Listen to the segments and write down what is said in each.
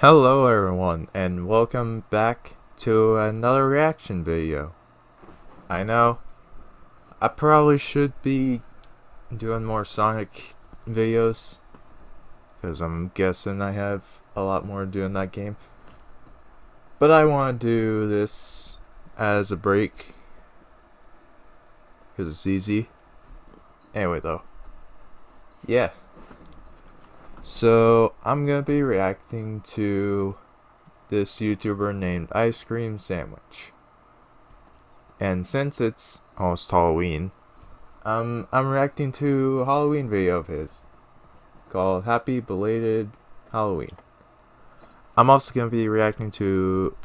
Hello everyone, and welcome back to another reaction video. I know, I probably should be doing more Sonic videos, because I'm guessing I have a lot more to do in that game. But I want to do this as a break, because it's easy. Anyway though, yeah. So, I'm gonna be reacting to this YouTuber named Ice Cream Sandwich. And since it's almost Halloween, I'm reacting to a Halloween video of his called Happy Belated Halloween. I'm also going to be reacting to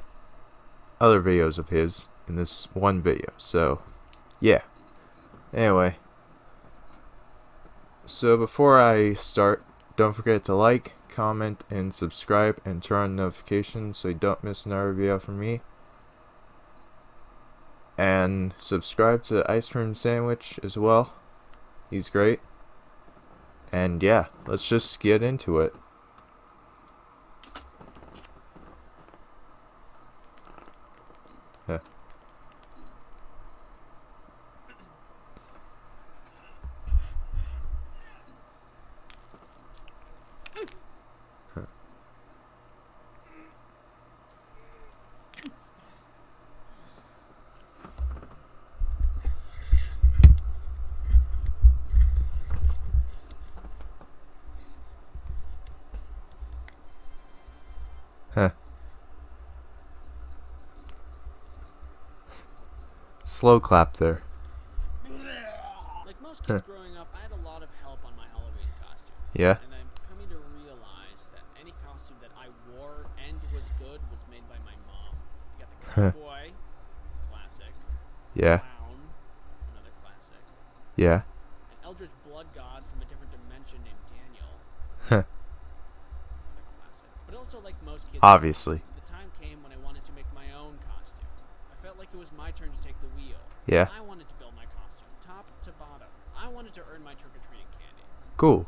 other videos of his in this one video, so yeah. Anyway, so before I start, don't forget to like, comment, and subscribe, and turn on notifications so you don't miss another video from me. And subscribe to Ice Cream Sandwich as well. He's great. And yeah, let's just get into it. Huh. Slow clap there. Like most kids growing up, I had a lot of help on my Halloween costume. Yeah. And I'm coming to realize that any costume that I wore and was good was made by my mom. You got the cowboy, classic. Yeah. Clown, another classic. Yeah. An eldritch blood god from a different dimension named Daniel, Huh. another classic. But also, like most kids, Obviously. the time came when I wanted to make my own costume. I felt like it was my turn to take the wheel. Yeah. I wanted to build my costume, top to bottom. I wanted to earn my trick-or-treating candy. Cool.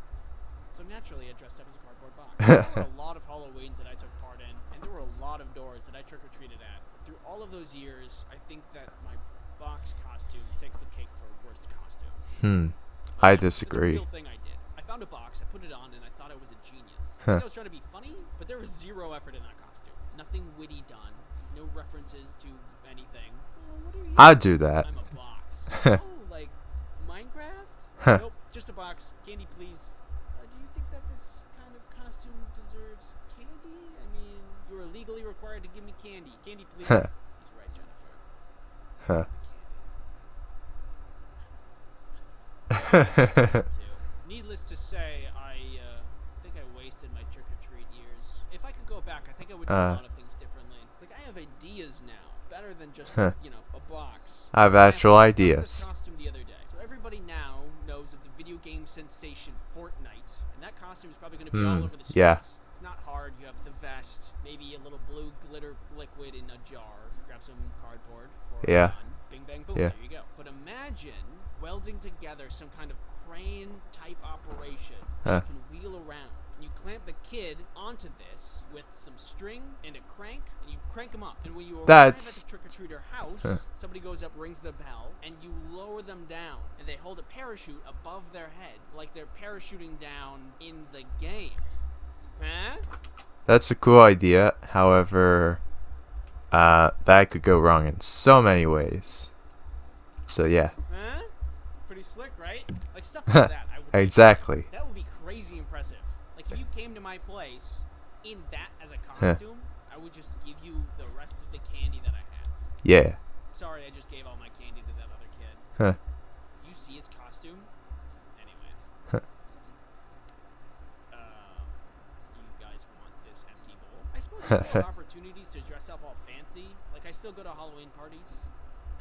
So naturally, I dressed up as a cardboard box. There were a lot of Halloweens that I took part in, and there were a lot of doors that I trick-or-treated at. Through all of those years, I think that my box costume takes the cake for worst costume. I It's a disagree. real thing I did. I found a box, I put it on, and I thought I was a genius. I Huh. think I was trying to be funny, but there was zero effort in that costume. Nothing witty done. No references to anything. What are you? I'd do that. I'm a box. Oh, like Minecraft? Huh. Nope, just a box. Candy, please. Do you think that this kind of costume deserves candy? I mean, you are legally required to give me candy. Candy, please. Huh. He's right, Jennifer. Huh. Needless to say, I think I wasted my trick-or-treat years. If I could go back, I think I would do a lot of things differently. Like, I have ideas now. Better than just, Huh. a box. I have actual ideas. I found this costume the other day. So everybody now knows of the video game sensation Fortnite. And that costume is probably going to be all over the streets. Yeah. It's not hard. You have the vest, maybe a little blue glitter liquid in a jar. Grab some cardboard for a Yeah. gun. Bing, bang, boom. Yeah. There you go. But imagine welding together some kind of crane type operation that you can wheel around. And you clamp the kid onto this with some string and a crank, and you crank them up. And when you arrive at That's- the trick-or-treater house, somebody goes up, rings the bell, and you lower them down. And they hold a parachute above their head, like they're parachuting down in the game. Huh? That's a cool idea. However, that could go wrong in so many ways. So yeah. Huh? Pretty slick, right? Like stuff like that. I would think. Exactly. That would be crazy impressive. Like if you came to my place in that as a costume, I would just give you the rest of the candy that I had. Yeah. Sorry, I just gave all my candy to that other kid. Huh. Do you see his costume? Anyway. Huh. Do you guys want this empty bowl? I suppose I still have opportunities to dress up all fancy. Like I still go to Halloween parties.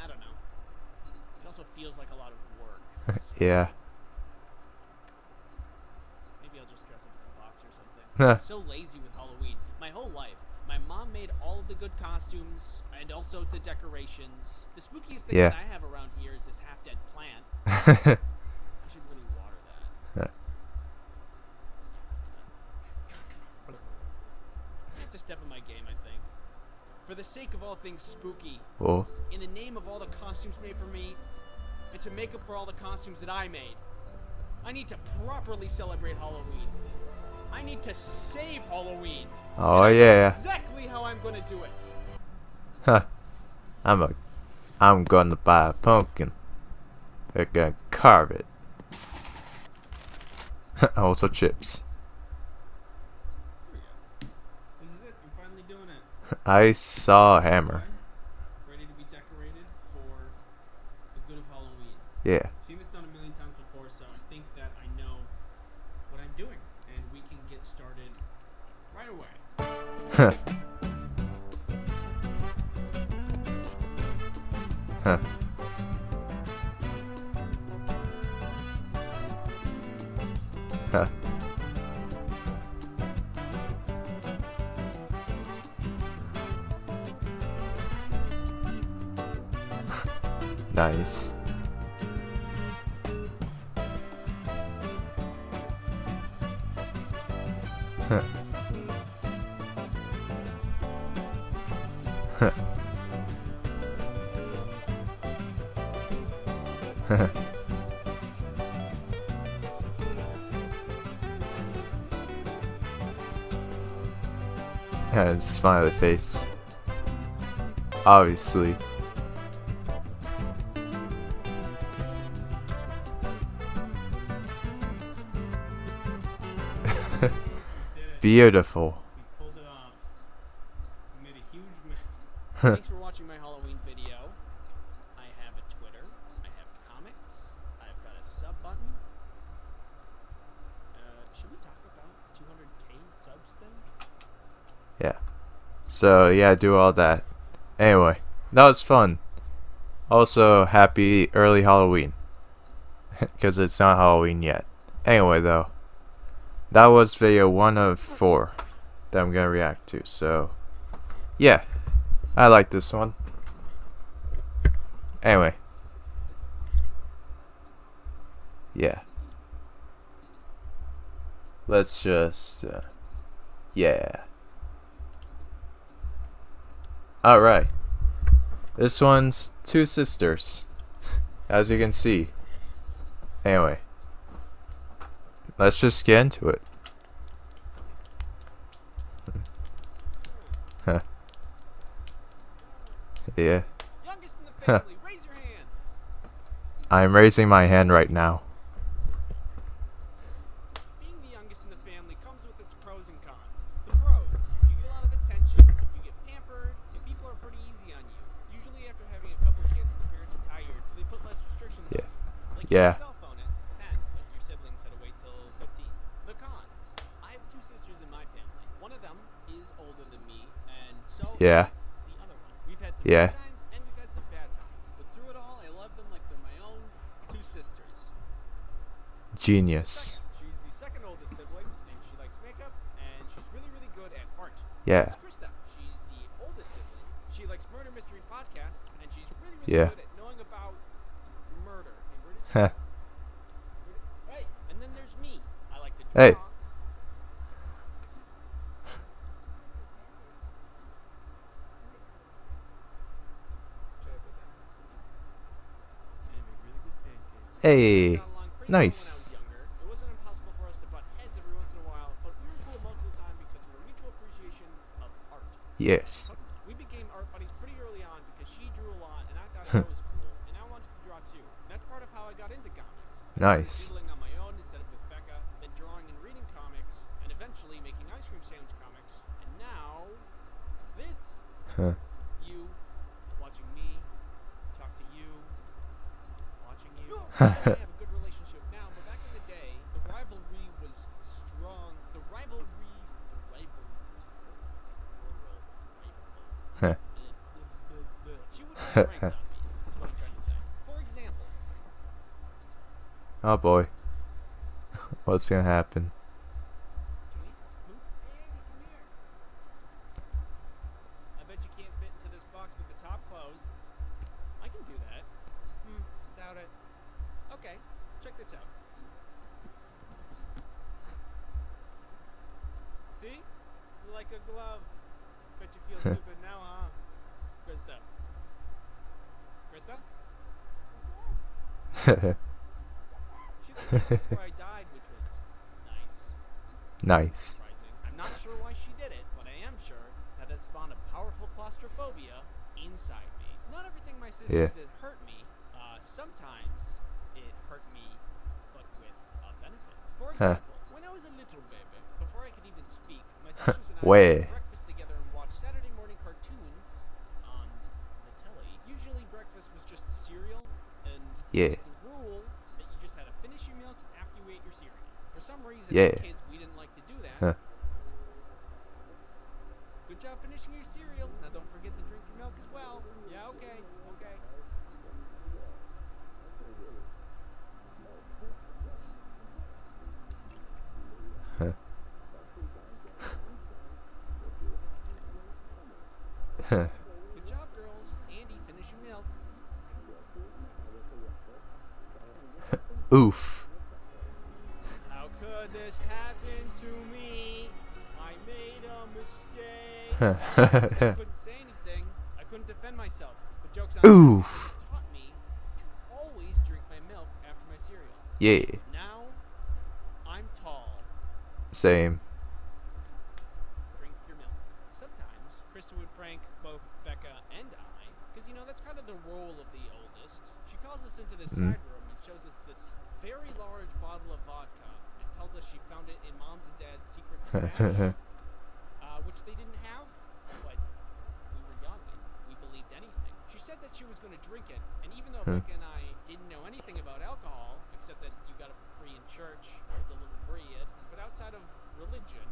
I don't know. It also feels like a lot of work. Yeah. Maybe I'll just dress up as a box or something. Huh. I'm so lazy with Halloween. My whole life, my mom made all of the good costumes and also the decorations. The spookiest thing Yeah. that I have around here is this half-dead plant. I should really water that. Huh. to step in my game, I think. For the sake of all things spooky, Oh. in the name of all the costumes made for me, and to make up for all the costumes that I made, I need to properly celebrate Halloween. I need to save Halloween. Oh, And I know yeah. exactly how I'm gonna do it. Huh. I'm gonna buy a pumpkin. We're gonna carve it. Also chips. Here we go. This is it. I'm finally doing it. I saw a hammer. Ready to be decorated for the good of Halloween. Yeah. I've seen this done a million times before, so I think that I know what I'm doing, and we can get started right away. Huh. Huh. Nice. Huh. Huh. Yeah, smiley face. Obviously. Beautiful. We pulled it off. We made a huge mess. Thanks for watching my Halloween video. I have a Twitter. I have comics. I've got a sub button. Should we talk about 200K subs thing? Yeah. So, yeah, do all that. Anyway, that was fun. Also, happy early Halloween. Because it's not Halloween yet. Anyway, though. That was video 1 of 4 that I'm going to react to. So, yeah. I like this one. Anyway. Yeah. Let's just, yeah. Alright. This one's 2 sisters. As you can see. Anyway. Let's just get into it. Huh. Yeah. Youngest in the Huh. family, raise your hands. I'm raising my hand right now. Being the youngest in the family comes with its pros and cons. The pros, you get a lot of attention, you get pampered, and people are pretty easy on you. Usually after having a couple kids, the parents are tired, so they put less restrictions Yeah. on you. Like Yeah. your cell phone at 10, but your siblings had to wait till 15. The cons. I have 2 sisters in my family. One of them is older than me, and so Yeah. is the other one. We've had some Yeah. good times, and we've had some bad times. But through it all, I love them like they're my own 2 sisters. Genius. She's the second oldest sibling, and she likes makeup, and she's really, really good at art. Yeah. This is Krista. She's the oldest sibling. She likes murder mystery podcasts, and she's really, really Yeah. good at knowing about murder. Hey, where did Huh. Hey, and then there's me. I like to draw. Hey. Should I put that? And I make really good pancakes. Hey. Got along pretty well when I Nice. was younger. It wasn't impossible for us to butt heads every once in a while, but we were cool most of the time because of our mutual appreciation of art. Yes. We became art buddies pretty early on because she drew a lot and I thought that was cool, and I wanted to draw too. That's part of how I got into comics. I started Nice. doodling on my own instead of with Becca, then drawing and reading comics, and eventually making ice cream sandwich comics, and now this. Huh. You watching me talk to you, watching you. We have a good relationship now, but back in the day, the rivalry was strong. Huh. She would run ranks on me, is what I'm trying to say. For example, Oh boy. What's gonna happen? can we eat some poop? Hey, Andy, come here. I bet you can't fit into this box with the top closed. I can do that. Doubt it. Okay, check this out. See? Like a glove. Bet you feel stupid now, huh? Krista. Krista? She did it before I died, which was nice. Nice. Surprising. I'm not sure why she did it, but I am sure that it spawned a powerful claustrophobia inside me. Not everything my sister Yeah. did hurt me. Sometimes it hurt me, but with a benefit. For Huh. example, when I was a little baby, before I could even speak, my sisters and I Way. would breakfast together and watch Saturday morning cartoons on the telly. Usually breakfast was just cereal, and Yeah. the rule that you just had to finish your milk after you ate your cereal. For some reason, Yeah. as kids, we didn't like to do that. Huh. Good job finishing your cereal. Now don't forget to drink your milk as well. Yeah, okay, okay. Good job, girls. Andy, finish your milk. Oof. How could this happen to me? I made a mistake. I couldn't say anything. I couldn't defend myself. But joke's on me. Oof. It taught me to always drink my milk after my cereal. Yeah. Now, I'm tall. Same. Drink your milk. Sometimes, Krista would prank both Becca and I, because, you know, that's kind of the role of the oldest. She calls us into this side room and shows us this very large bottle of vodka and tells us she found it in Mom's and Dad's secret stash, which they didn't have, but we were young and we believed anything. She said that she was going to drink it, and even though Becca and I didn't know anything about alcohol, except that you got it for free in church with a little bread, but outside of religion,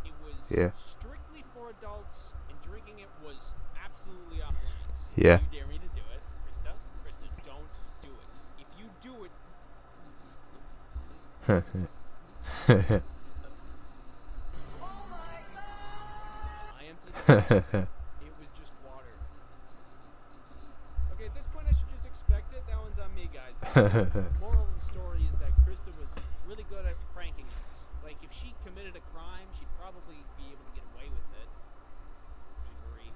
it was Yeah. strictly for adults, and drinking it was absolutely off limits. Yeah. You dare me to do it, Krista? Krista, don't do it. If you do it, I emptied it. It was just water. Okay, at this point I should just expect it. That one's on me, guys. Moral of the story is that Krista was really good at pranking us. Like, if she committed a crime, she'd probably be able to get away with it. Thievery,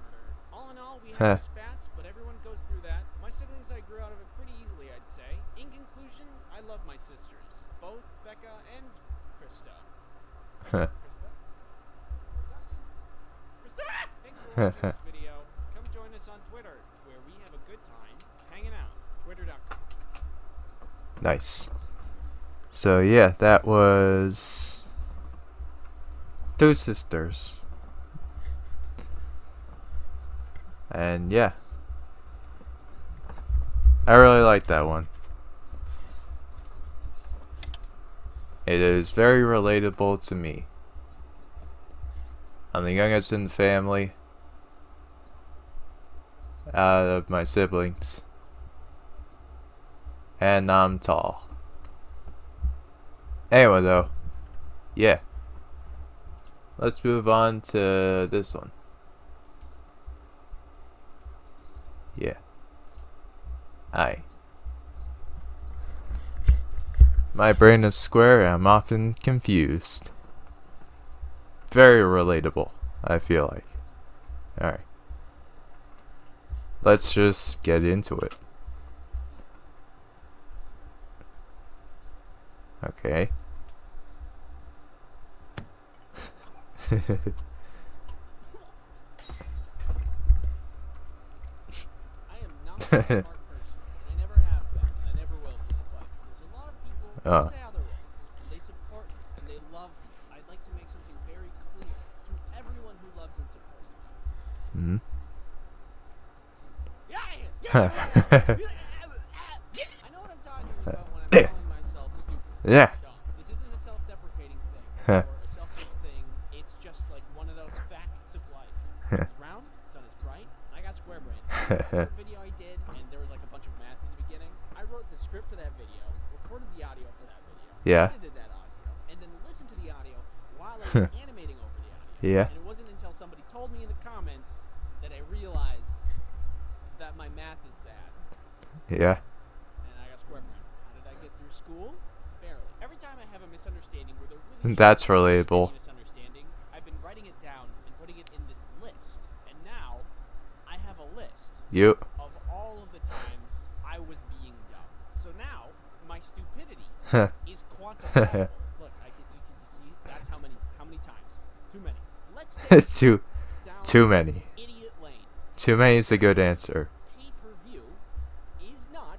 murder. All in all, we had our spats, but everyone goes through that. My siblings, I grew out of it pretty easily, I'd say. In conclusion, I love my sisters. Both Becca and Krista. Krista? Krista? Thanks for watching this video. Come join us on Twitter, where we have a good time hanging out. Twitter.com. Nice. So yeah, that was Two Sisters. And yeah, I really like that one. It is very relatable to me. I'm the youngest in the family out of my siblings, and I'm tall. Anyway though, yeah, let's move on to this one. Yeah. My brain is square and I'm often confused. Very relatable, I feel like. Alright. Let's just get into it. Okay. I am not a smart person. I never have been, and I never will be. But there's a lot of people who say otherwise, and they support me, and they love me. I'd like to make something very clear to everyone who loves and supports me. Hmm. I know what I'm talking about when I'm calling myself stupid. Yeah. Dumb. This isn't a self-deprecating thing or a selfish thing. It's just like one of those facts of life. It's round, sun is bright, and I got square brain. The video I did, and there was like a bunch of math at the beginning. I wrote the script for that video, recorded the audio for that video, Yeah. edited that audio, and then listened to the audio while I was animating over the audio. Yeah. And it wasn't until somebody told me in the comments that I realized that my math is bad. Yeah. And I got square brain. How did I get through school? Barely. Every time I have a misunderstanding where there really That's shouldn't be relatable. any misunderstanding, I've been writing it down and putting it in this You. of all of the times I was being dumb. So now my stupidity is quantifiable. Look, you can see that's how many times. Too many. Let's take down Too many. idiot lane. Too many is a good answer. Pay-per-view is not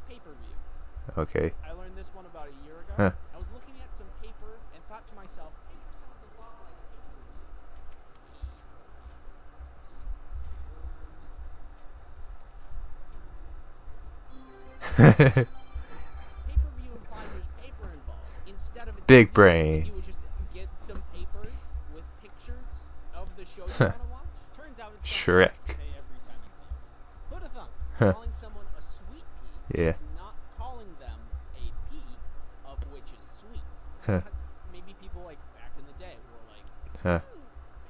pay-per-view. Okay. I learned this one about a year ago. Huh. I was looking at some paper and thought to myself, paper sounds a lot like pay-per-view. Pay-per-view implies there's paper involved. Instead of it Big brain. you would just get some papers with pictures of the show you want to watch. Turns out it's Shrek. pay every time you play. Who'd have thought? Calling someone a sweet pea Yeah. is not calling them a pea of which is sweet. Huh. Maybe people like back in the day were like, Huh.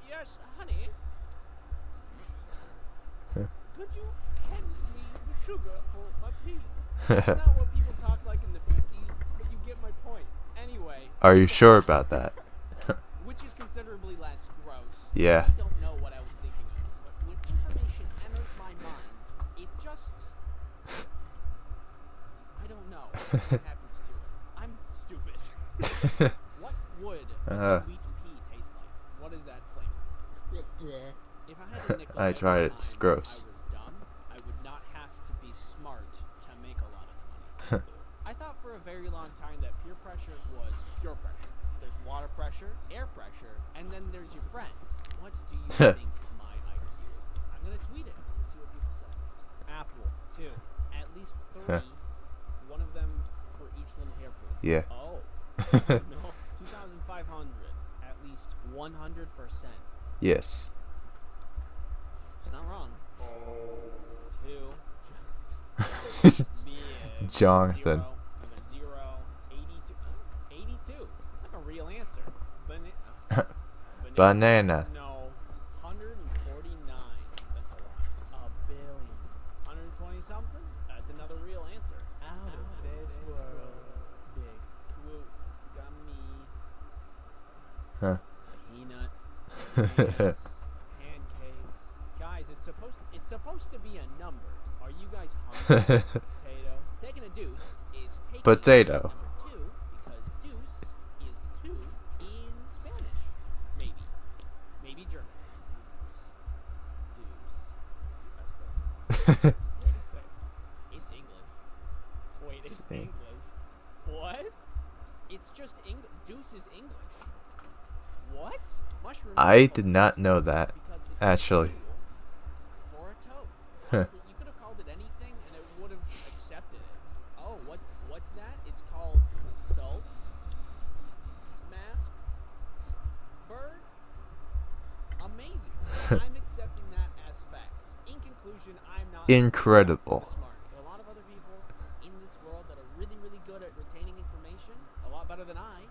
yes, honey. Huh. Could you hand me the sugar for my peas? That's not what people talk like in the 50s, but you get my point. Anyway. Are you sure about that? Which is considerably less gross. Yeah. I don't know what I was thinking of, but when information enters my mind, it just... I don't know what happens to it. I'm stupid. What would a sweet pea taste like? What is that flavor? If I had a nickel I every tried it, it's time gross. I was dumb, I would not have to be smart to make a lot of money. I thought for a very long time that peer pressure was pure pressure. There's water pressure, air pressure, and then there's your friends. What do you think my IQ is? I'm gonna tweet it. We'll see what people say. Apple, 2. At least 3. One of them for each little hair pool. Yeah. Oh. No. 2,500. At least 100%. Yes. It's not wrong. 2. Jonathan. 0. 82. 82. It's like a real answer. Banana. No. 149. That's a lot. A billion. 120 something? That's another real answer. Out of this world. Big fruit. Gummy. Huh. Peanut. Pancakes. Guys, it's supposed to be a number. Are you guys hungry? Potato. Taking a deuce is taking Potato. number 2 because deuce is 2 in Spanish. Maybe German. Deuce. Wait a sec. It's English. Wait, it's Same. English. What? It's just English. Deuce is English. What? Mushroom. I did not know that, because it's actually. a tool for a toad. Huh. Honestly, you could have called it anything and it would have accepted it. Oh, what's that? It's called salt mask bird. Amazing. I'm accepting that as fact. In conclusion, I'm not Incredible. smart. There are a lot of other people in this world that are really, really good at retaining information, a lot better than I.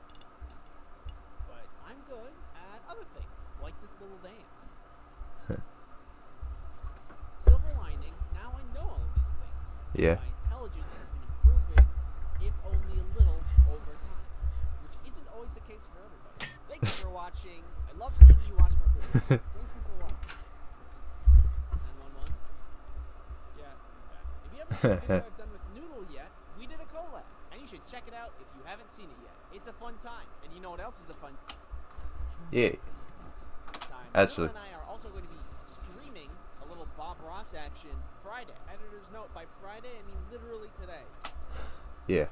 But I'm good at other things, like this little dance. Silver lining, now I know all of these things. Yeah. My intelligence has been improving, if only a little, over time. Which isn't always the case for everybody. Thank you for watching. I love seeing you watch my videos. Thank you for watching. 911? Yeah, he's back. If you haven't seen the video I've done with Noodle yet, we did a collab. And you should check it out if you haven't seen it yet. It's a fun time. And you know what else is a fun Yeah. time? Actually. Noodle and I are also going to be streaming a little Bob Ross action Friday. Editor's note, by Friday, I mean literally today. Yeah.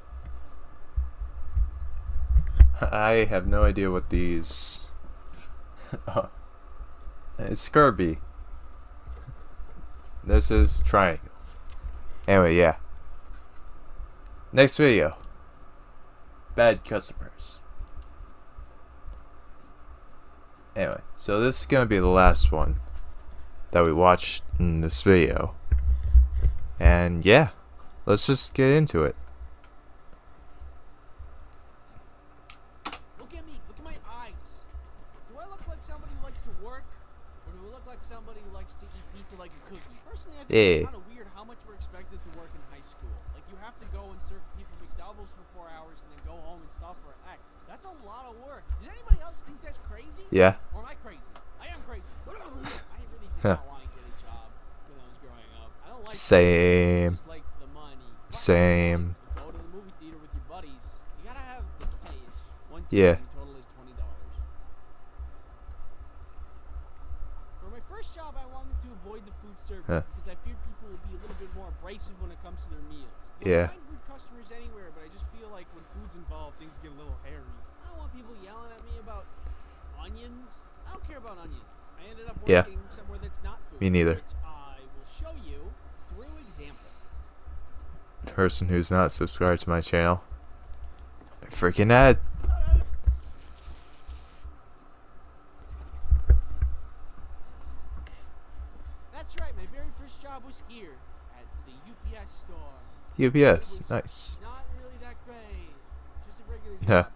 I have no idea what these. Oh. It's Kirby. This is triangle. Anyway, yeah. Next video. Bad customers. Anyway, so this is gonna be the last one that we watched in this video. And yeah, let's just get into it. Look at me. Look at my eyes. Do I look like somebody who likes to work? Or do I look like somebody who likes to eat pizza like a cookie? Personally, I think Yeah. it's kind of weird how much we're expected to work in high school. Like, you have to go and serve people McDoubles for 4 hours and then go home and suffer X. That's a lot of work. Does anybody else think that's crazy? Yeah. Or am I crazy? I am crazy. I really did Huh. not want to get a job when I was like Same. just like the money. Same. Go to the movie theater with your buddies. You gotta have the cash. One Yeah. ticket total is $20. For my first job, I wanted to avoid the food service Huh. because I feared people would be a little bit more abrasive when it comes to their meals. Yeah. I find rude customers anywhere, but I just feel like when food's involved, things get a little hairy. I don't want people yelling at me about onions. I don't care about onions. I ended up Yeah. working somewhere that's not food. Me neither. Which I will show you through example. Person who's not subscribed to my channel. Freaking ad. That's right, my very first job was here at the UPS store. UPS. Nice. Not really that great. Just a regular Yeah. job.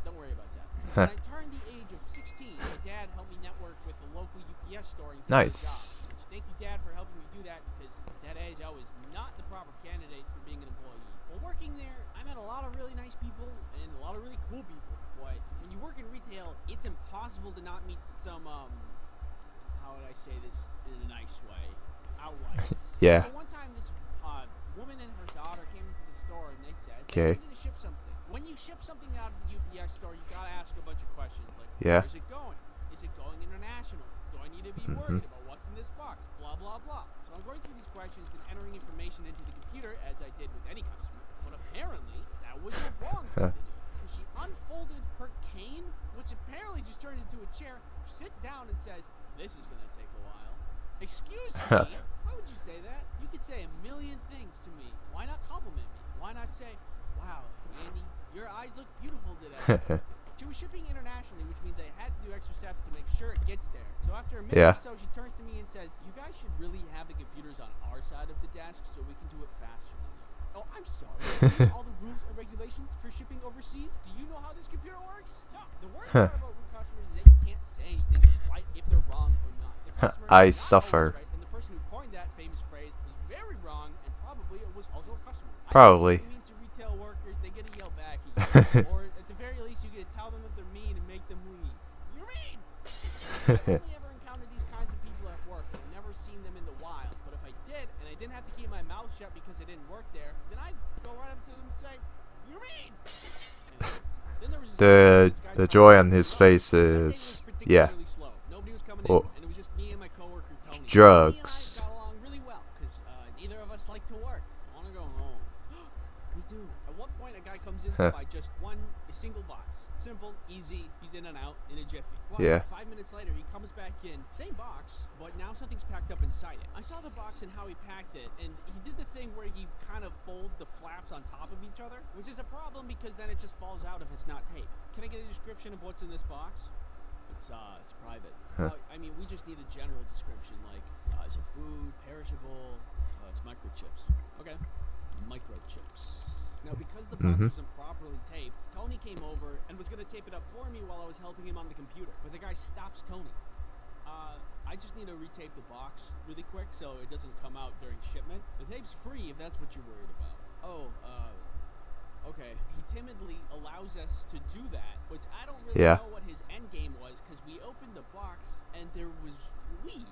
Don't worry about that. Huh. When I turned the age of 16, my dad helped me network with the local UPS store and get Nice. a job. Which, thank you, Dad, for helping me do that because at that age I was not the proper candidate for being an employee. While working there, I met a lot of really nice people and a lot of really cool people. But when you work in retail, it's impossible to not meet some how would I say this in a nice way? Outliers. Yeah. So one time this woman and her daughter came into the store and they said, Okay. "Hey, we need to ship something." When you ship something out of the UPS store, you gotta ask a bunch of questions like, Yeah. where's it going? Is it going international? Do I need to be worried about what's in this box? Blah, blah, blah. So I'm going through these questions and entering information into the computer as I did with any customer. But apparently, that was the wrong thing to do. Because she unfolded her cane, which apparently just turned into a chair, sit down and says, "This is going to take a while." Excuse me? Why would you say that? You could say a million things to me. Why not compliment me? Why not say, "Wow, Andy, your eyes look beautiful today"? She was shipping internationally, which means I had to do extra steps to make sure it gets there. So after a minute Yeah. or so, she turns to me and says, "You guys should really have the computers on our side of the desk so we can do it faster than you." Oh, I'm sorry. Do you know all the rules and regulations for shipping overseas? Do you know how this computer works? No. The worst part about rude customers is that you can't say anything despite if they're wrong or not. The customer I is not suffer. always right, and the person who coined that famous phrase was very wrong and probably was also a customer. Probably. I mean to retail workers, they get to yell back at you. Or at the very least, you get to tell them that they're mean and make them leave. You're mean! I've only ever encountered these kinds of people at work, and I've never seen them in the wild. But if I did, and I didn't have to keep my mouth shut because I didn't work there, then I'd go right up to them and say, "You're mean!" Anyway, then there was this guy The trying joy to on his run. face That day was is, yeah. particularly slow. Nobody was coming Well, in, and it was just me and my coworker Tony. drugs. Tony and I got along really well because neither of us like to work. I want to go home. We do. At one point, a guy comes in to buy just a single box. Simple, easy. He's in and out in a jiffy. Well, Yeah. 5 minutes later, he comes back in, same box, but now something's packed up inside it. I saw the box and how he packed it, and he did the thing where he kind of fold the flaps on top of each other, which is a problem because then it just falls out if it's not taped. Can I get a description of what's in this box? It's private. I mean, we just need a general description, like, is it food, perishable? It's microchips. Okay. Microchips. Now, because the box wasn't properly taped, Tony came over and was going to tape it up for me while I was helping him on the computer. But the guy stops Tony. I just need to retape the box really quick so it doesn't come out during shipment. The tape's free if that's what you're worried about. Oh, okay. He timidly allows us to do that, which I don't really Yeah. know what his end game was because we opened the box and there was weed.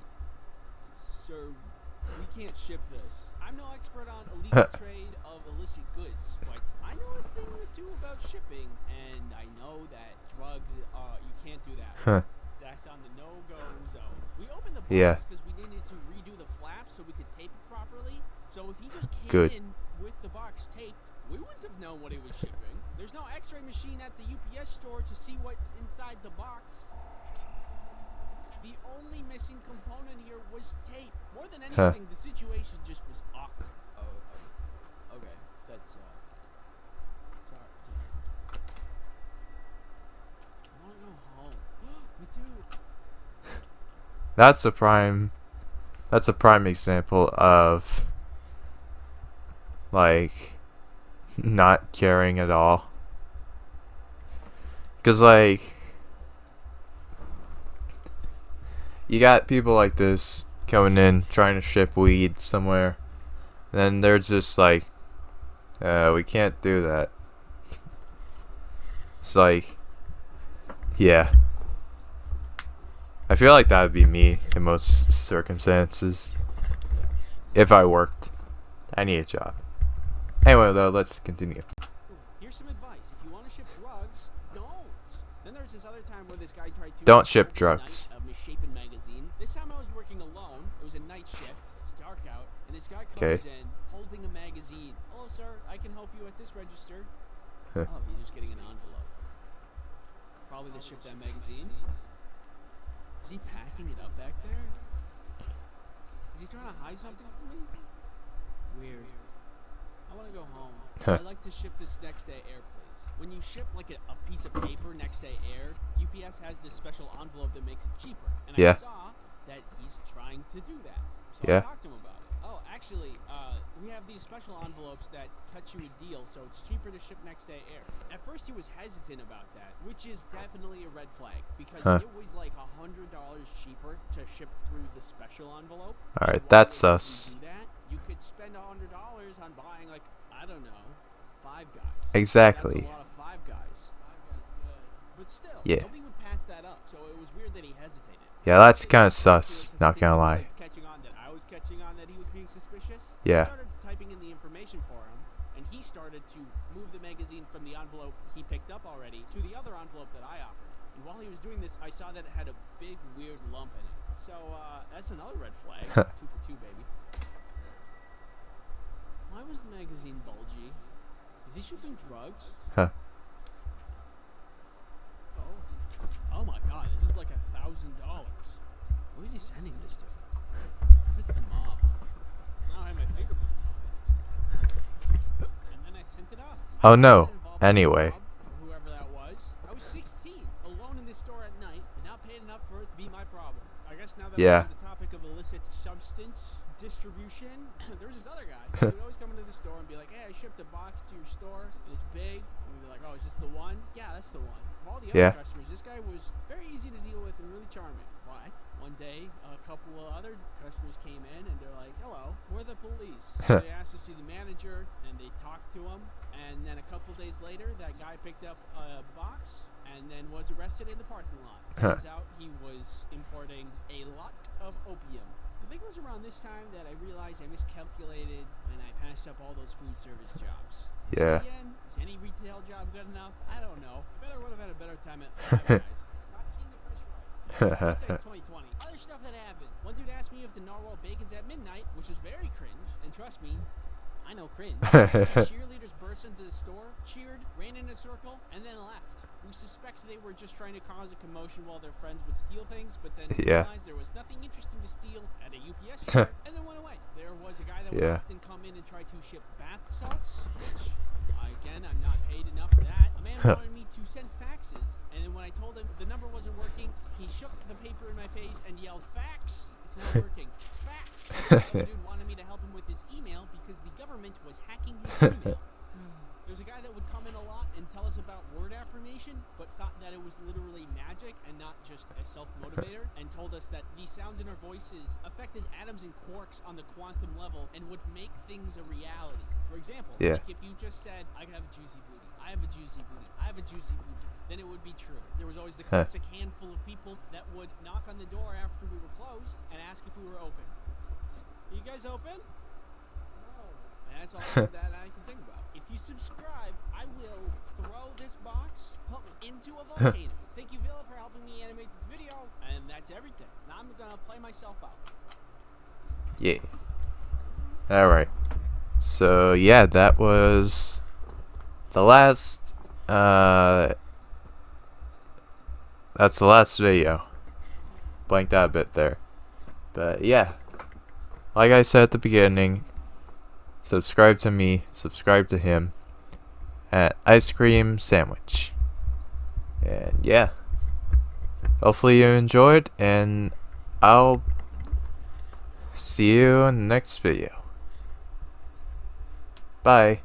Sir, we can't ship this. I'm no expert on illegal trade of illicit goods, but I know a thing or two about shipping, and I know that drugs, you can't do that. That's on the no-go zone. We opened the box Yeah. because we needed to redo the flaps so we could tape it properly. So if he just came Good. in with the box taped, we wouldn't have known what he was shipping. There's no x-ray machine at the UPS store to see what's inside the box. The only missing component here was tape. More than anything, the situation just was awkward. Oh, okay. That's, sorry. I want to go home. Me too. That's a prime example of, like, not caring at all. 'Cause, like, you got people like this coming in trying to ship weed somewhere, then they're just like, we can't do that. It's like, yeah. I feel like that would be me in most circumstances. if I worked. I need a job. Anyway, though, let's continue. Here's some advice. If you want to ship drugs, don't. Then there's this other time where this guy tried to Don't ship open drugs. a Misshapen magazine. This time I was working alone. It was a night shift. It's dark out, and this guy comes in holding a magazine. Hello, sir. I can help you at this register. Oh, he's just getting an envelope. Probably to ship that magazine. Is he packing it up back there? Is he trying to hide something from me? Weird. I want to go home. I'd like to ship this next day air, please. When you ship like a piece of paper next day air, UPS has this special envelope that makes it cheaper. And I saw that he's trying to do that. So I talked to him about it. Oh, actually, we have these special envelopes that cut you a deal, so it's cheaper to ship next day air. At first, he was hesitant about that, which is definitely a red flag, because it was like $100 cheaper to ship through the special envelope. Alright, that's us. You could spend $100 on buying, like, I don't know, Five Guys. Exactly. That's a lot of Five Guys. But still, Yeah. nobody would pass that up, so it was weird that he hesitated. Yeah, that's kind of sus, not gonna lie. Catching on that I was catching on that he was being suspicious. Yeah. I started typing in the information for him, and he started to move the magazine from the envelope he picked up already to the other envelope that I offered. And while he was doing this, I saw that it had a big, weird lump in it. So, that's another red flag. 2 for 2, baby. Why was the magazine bulgy? Is he shipping drugs? Huh. Oh my god, this is like $1,000. Who is he sending this to? It's the mob. Now I have my fingerprints on it. And then I sent it off. Oh no. Anyway. Whoever that was. I was 16, alone in this store at night, and not paid enough for it to be my problem. I guess now that we're on the topic of illicit substance distribution, there was this other guy who would always come into the store and be like, hey, I shipped a box to your store, and it's big. And we'd be like, oh, is this the one? Yeah, that's the one. Of all the other customers, this guy was very easy to deal with and really charming. But one day, a couple of other customers came in, and they're like, hello, we're the police. They asked to see the manager, and they talked to him. And then a couple days later, that guy picked up a box and then was arrested in the parking lot. Turns out he was importing a lot of opium. I think it was around this time that I realized I miscalculated when I passed up all those food service jobs. Yeah. Again, is any retail job good enough? I don't know. I better would have had a better time at Five Guys. Stop eating the French fries. Hindsight's 2020. Other stuff that happened. One dude asked me if the narwhal bacon's at midnight, which was very cringe. And trust me, I know cringe. Cheerleaders burst into the store, cheered, ran in a circle, and then left. We suspect they were just trying to cause a commotion while their friends would steal things, but then realized there was nothing interesting to steal at a UPS store, and then went away. There was a guy that would often come in and try to ship bath salts, which, again, I'm not paid enough for that. A man wanted me to send faxes, and then when I told him the number wasn't working, he shook the paper in my face and yelled, fax! It's not working. Fax! The dude wanted me to help him with his email because the government was hacking his email. There's a guy that would come in a lot and tell us about word affirmation, but thought that it was literally magic and not just a self-motivator, and told us that the sounds in our voices affected atoms and quarks on the quantum level and would make things a reality. For example, like if you just said, I have a juicy booty, I have a juicy booty, I have a juicy booty, then it would be true. There was always the classic handful of people that would knock on the door after we were closed and ask if we were open. Are you guys open? No. And that's all that I can think about. If you subscribe, I will throw this box into a volcano. Thank you, Villa, for helping me animate this video, and that's everything. Now I'm gonna play myself out. Yeah. Alright. So, yeah, that was the last, that's the last video. Blanked out a bit there. But, yeah. Like I said at the beginning, subscribe to me, subscribe to him at Ice Cream Sandwich. And yeah, hopefully you enjoyed, and I'll see you in the next video. Bye.